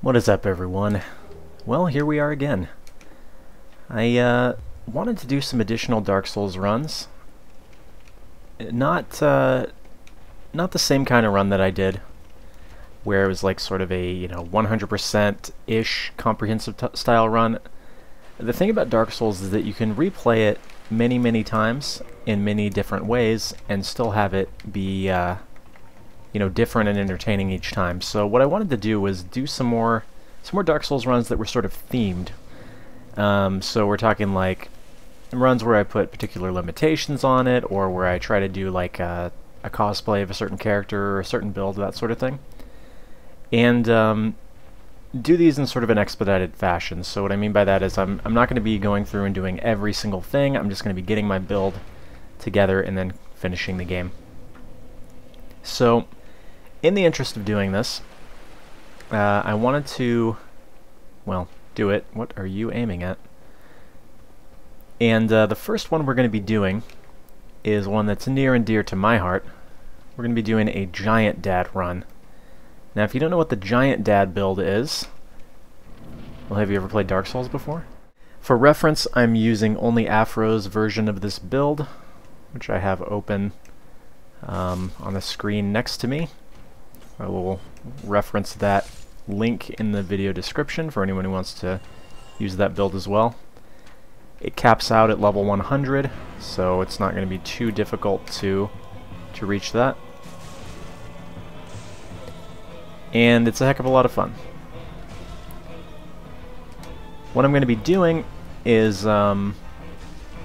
What is up, everyone? Well, here we are again. I wanted to do some additional Dark Souls runs. Not not the same kind of run that I did, where it was like sort of a 100%-ish comprehensive style run. The thing about Dark Souls is that you can replay it many times in many different ways and still have it be different and entertaining each time. So what I wanted to do was do some more Dark Souls runs that were sort of themed. So we're talking like runs where I put particular limitations on it, or where I try to do like a cosplay of a certain character or a certain build, that sort of thing. And do these in sort of an expedited fashion. So what I mean by that is I'm not going to be going through and doing every single thing. I'm just going to be getting my build together and then finishing the game. So in the interest of doing this, I wanted to, well, do it. What are you aiming at? And the first one we're going to be doing is one that's near and dear to my heart. We're going to be doing a GiantDad run. Now, if you don't know what the GiantDad build is, well, have you ever played Dark Souls before? For reference, I'm using OnlyAfro's version of this build, which I have open on the screen next to me. I will reference that link in the video description for anyone who wants to use that build as well. It caps out at level 100, so it's not going to be too difficult to reach that. And it's a heck of a lot of fun. What I'm going to be doing is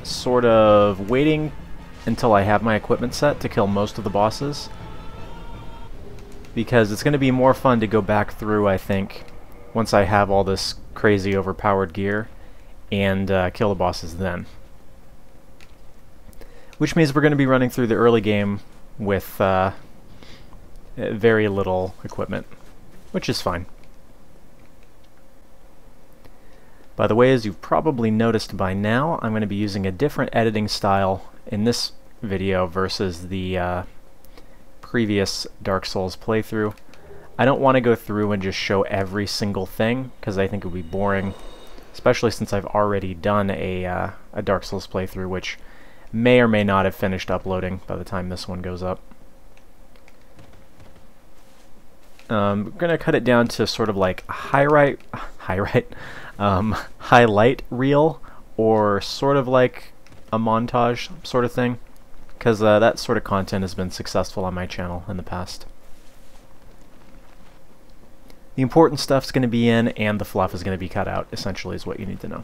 sort of waiting until I have my equipment set to kill most of the bosses, because it's going to be more fun to go back through, I think, once I have all this crazy overpowered gear, and kill the bosses then. Which means we're going to be running through the early game with very little equipment, which is fine. By the way, as you've probably noticed by now, I'm going to be using a different editing style in this video versus the previous Dark Souls playthrough. I don't want to go through and just show every single thing, because I think it would be boring, especially since I've already done a Dark Souls playthrough, which may or may not have finished uploading by the time this one goes up. I'm going to cut it down to sort of like highlight reel, or sort of like a montage sort of thing, because that sort of content has been successful on my channel in the past. The important stuff's going to be in, and the fluff is going to be cut out, essentially, is what you need to know.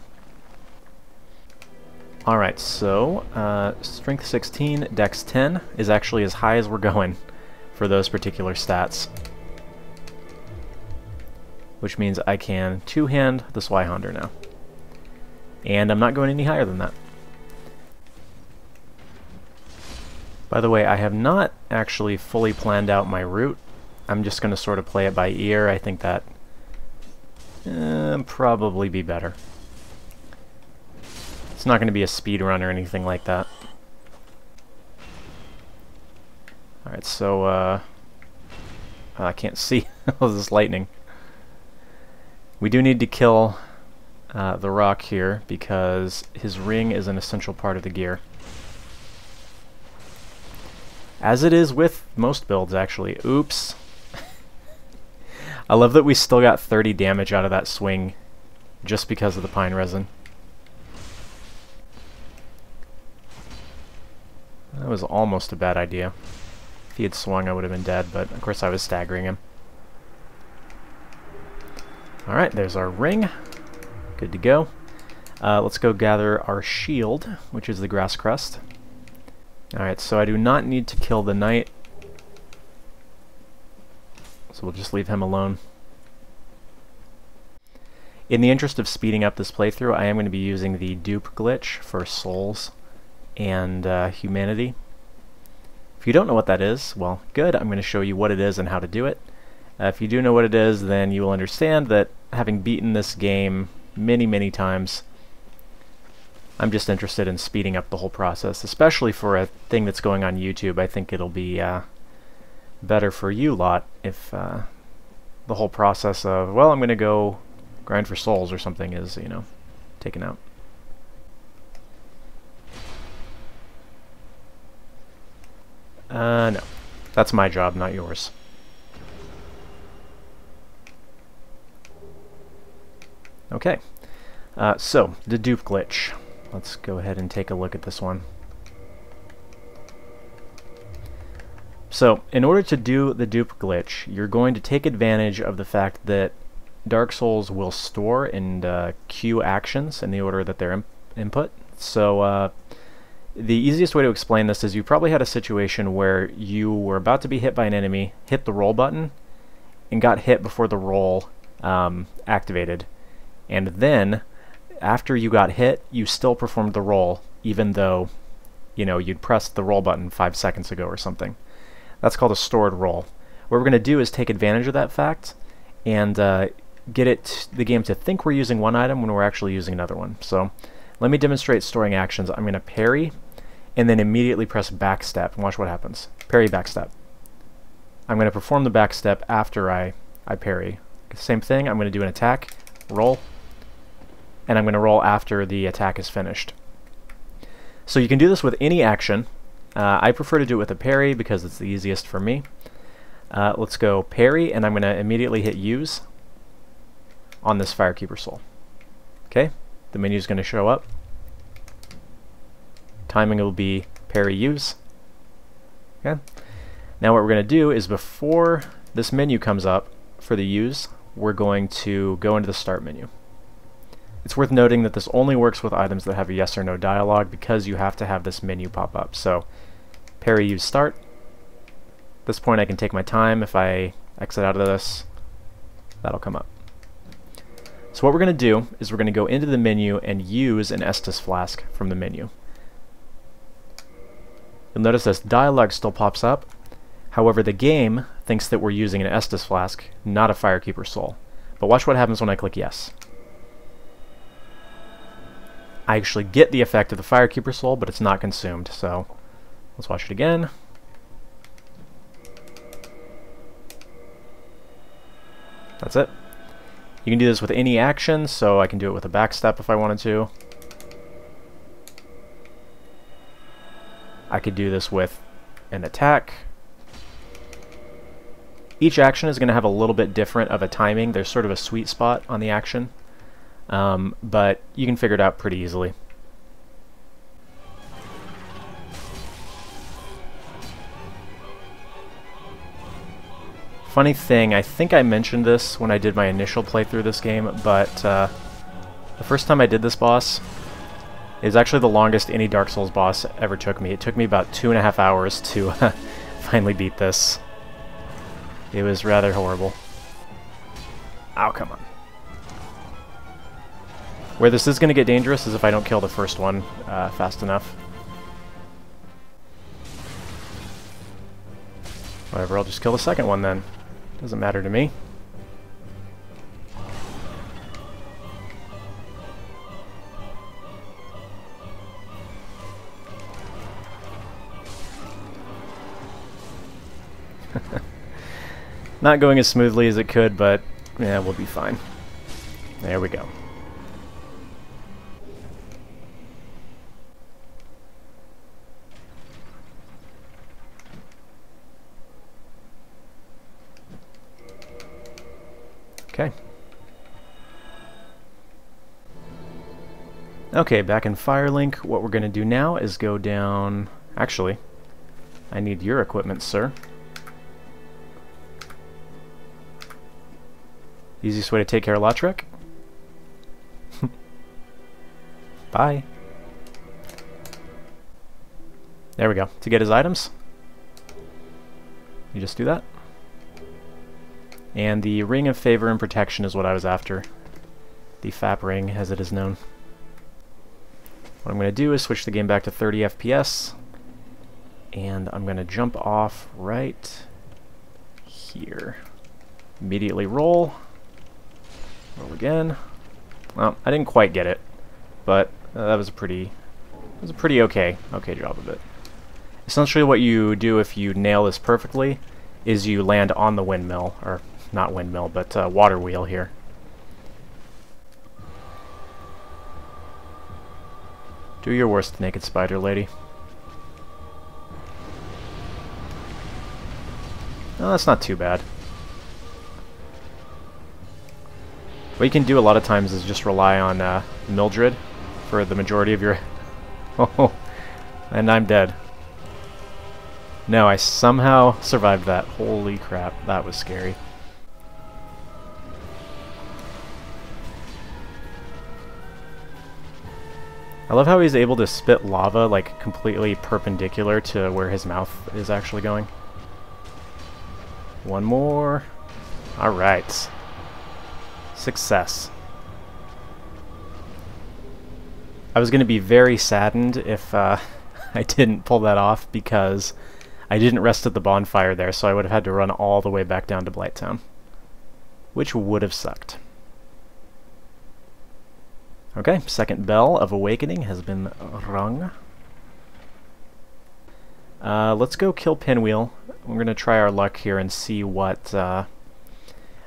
Alright, so Strength 16, Dex 10 is actually as high as we're going for those particular stats, which means I can two-hand the ChaosHander now. And I'm not going any higher than that. By the way, I have not actually fully planned out my route. I'm just going to sort of play it by ear. I think that probably be better. It's not going to be a speed run or anything like that. Alright, so I can't see all this lightning. We do need to kill the rock here, because his ring is an essential part of the gear. As it is with most builds, actually. Oops. I love that we still got 30 damage out of that swing just because of the pine resin. That was almost a bad idea. If he had swung, I would have been dead, but of course I was staggering him. Alright, there's our ring. Good to go. Let's go gather our shield, which is the grass crest. Alright, so I do not need to kill the knight, so we'll just leave him alone. In the interest of speeding up this playthrough, I am going to be using the dupe glitch for souls and humanity. If you don't know what that is, well, good, I'm going to show you what it is and how to do it. If you do know what it is, then you will understand that having beaten this game many times, I'm just interested in speeding up the whole process, especially for a thing that's going on YouTube. I think it'll be better for you lot if the whole process of, well, I'm going to go grind for souls or something is, you know, taken out. No. That's my job, not yours. Okay. So, the dupe glitch. Let's go ahead and take a look at this one. So, in order to do the dupe glitch, you're going to take advantage of the fact that Dark Souls will store and queue actions in the order that they're input. So, the easiest way to explain this is you probably had a situation where you were about to be hit by an enemy, hit the roll button, and got hit before the roll activated. And then, after you got hit, you still performed the roll, even though, you know, you'd pressed the roll button 5 seconds ago or something. That's called a stored roll. What we're going to do is take advantage of that fact and get the game to think we're using one item when we're actually using another one. So let me demonstrate storing actions. I'm going to parry and then immediately press backstep and watch what happens. Parry, backstep. I'm going to perform the backstep after I parry. Same thing, I'm going to do an attack, roll, and I'm going to roll after the attack is finished. So you can do this with any action. I prefer to do it with a parry because it's the easiest for me. Let's go parry, and I'm going to immediately hit use on this Firekeeper Soul. Okay, the menu is going to show up. Timing will be parry use. Okay. Now what we're going to do is before this menu comes up for the use, we're going to go into the start menu. It's worth noting that this only works with items that have a yes or no dialogue because you have to have this menu pop up. So parry use start. At this point I can take my time. If I exit out of this, that'll come up. So what we're going to do is we're going to go into the menu and use an Estus flask from the menu. You'll notice this dialogue still pops up. However, the game thinks that we're using an Estus flask, not a Firekeeper Soul. But watch what happens when I click yes. I actually get the effect of the Firekeeper Soul, but it's not consumed, so let's watch it again. That's it. You can do this with any action, so I can do it with a backstep if I wanted to. I could do this with an attack. Each action is going to have a little bit different of a timing. There's sort of a sweet spot on the action. But you can figure it out pretty easily. Funny thing, I think I mentioned this when I did my initial playthrough of this game, but the first time I did this boss is actually the longest any Dark Souls boss ever took me. It took me about 2.5 hours to finally beat this. It was rather horrible. Ow, come on. Where this is going to get dangerous is if I don't kill the first one fast enough. Whatever, I'll just kill the second one then. Doesn't matter to me. Not going as smoothly as it could, but yeah, we'll be fine. There we go. Okay. Okay, back in Firelink, what we're going to do now is go down... Actually, I need your equipment, sir. Easiest way to take care of Lautrec? Bye. There we go. To get his items, you just do that. And the Ring of Favor and Protection is what I was after. The FAP ring, as it is known. What I'm going to do is switch the game back to 30 FPS. And I'm going to jump off right here. Immediately roll. Roll again. Well, I didn't quite get it, but that was a pretty okay job of it. Essentially what you do if you nail this perfectly is you land on the windmill, or not windmill, but water wheel here. Do your worst, naked spider lady. Oh, that's not too bad. What you can do a lot of times is just rely on Mildred for the majority of your... Oh, and I'm dead. No, I somehow survived that. Holy crap, that was scary. I love how he's able to spit lava like completely perpendicular to where his mouth is actually going. One more. Alright. Success. I was going to be very saddened if I didn't pull that off because I didn't rest at the bonfire there, so I would have had to run all the way back down to Blighttown, which would have sucked. Okay, second bell of awakening has been rung. Let's go kill Pinwheel. We're going to try our luck here and see what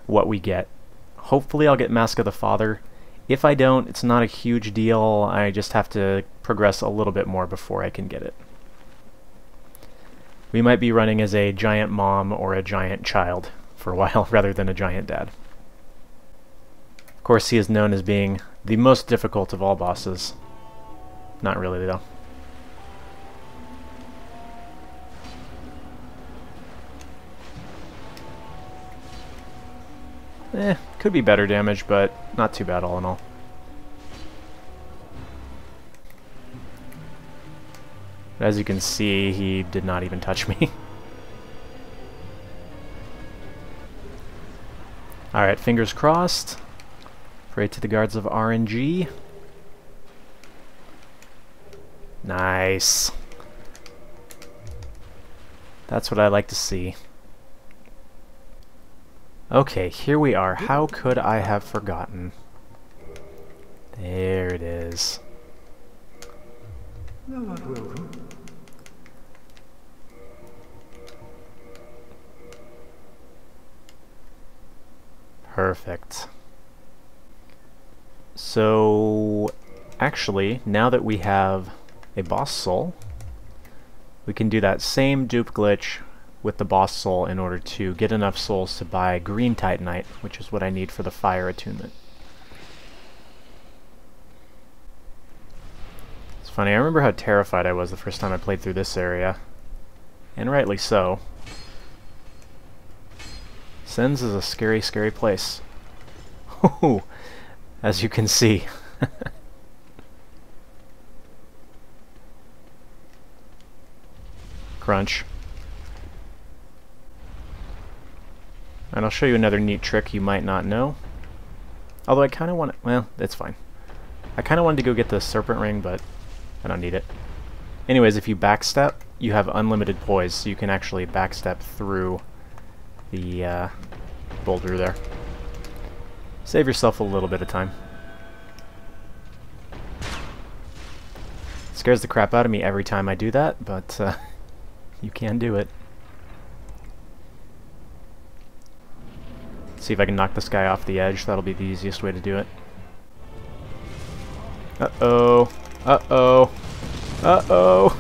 we get. Hopefully I'll get Mask of the Father. If I don't, it's not a huge deal. I just have to progress a little bit more before I can get it. We might be running as a giant mom or a giant child for a while rather than a giant dad. Of course, he is known as being the most difficult of all bosses. Not really, though. Could be better damage, but not too bad all in all. As you can see, he did not even touch me. Alright, fingers crossed. Pray to the guards of RNG. Nice. That's what I like to see. Okay, here we are. How could I have forgotten? There it is. Perfect. So, actually, now that we have a boss soul, we can do that same dupe glitch with the boss soul in order to get enough souls to buy green titanite, which is what I need for the fire attunement. It's funny, I remember how terrified I was the first time I played through this area, and rightly so. Sens is a scary, scary place. As you can see. Crunch. And I'll show you another neat trick you might not know. Although I kind of want to... Well, it's fine. I kind of wanted to go get the serpent ring, but I don't need it. Anyways, if you backstep, you have unlimited poise, so you can actually backstep through the boulder there. Save yourself a little bit of time. It scares the crap out of me every time I do that, but you can do it. See if I can knock this guy off the edge. That'll be the easiest way to do it. Uh-oh. Uh-oh. Uh-oh.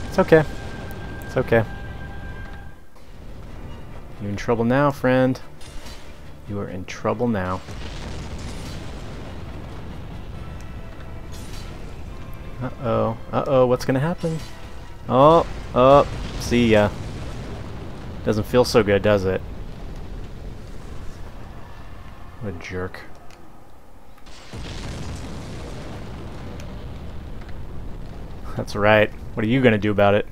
It's okay. It's okay. You're in trouble now, friend. You are in trouble now. Uh-oh. Uh-oh, what's gonna happen? Oh, oh, see ya. Doesn't feel so good, does it? What a jerk. That's right. What are you gonna do about it?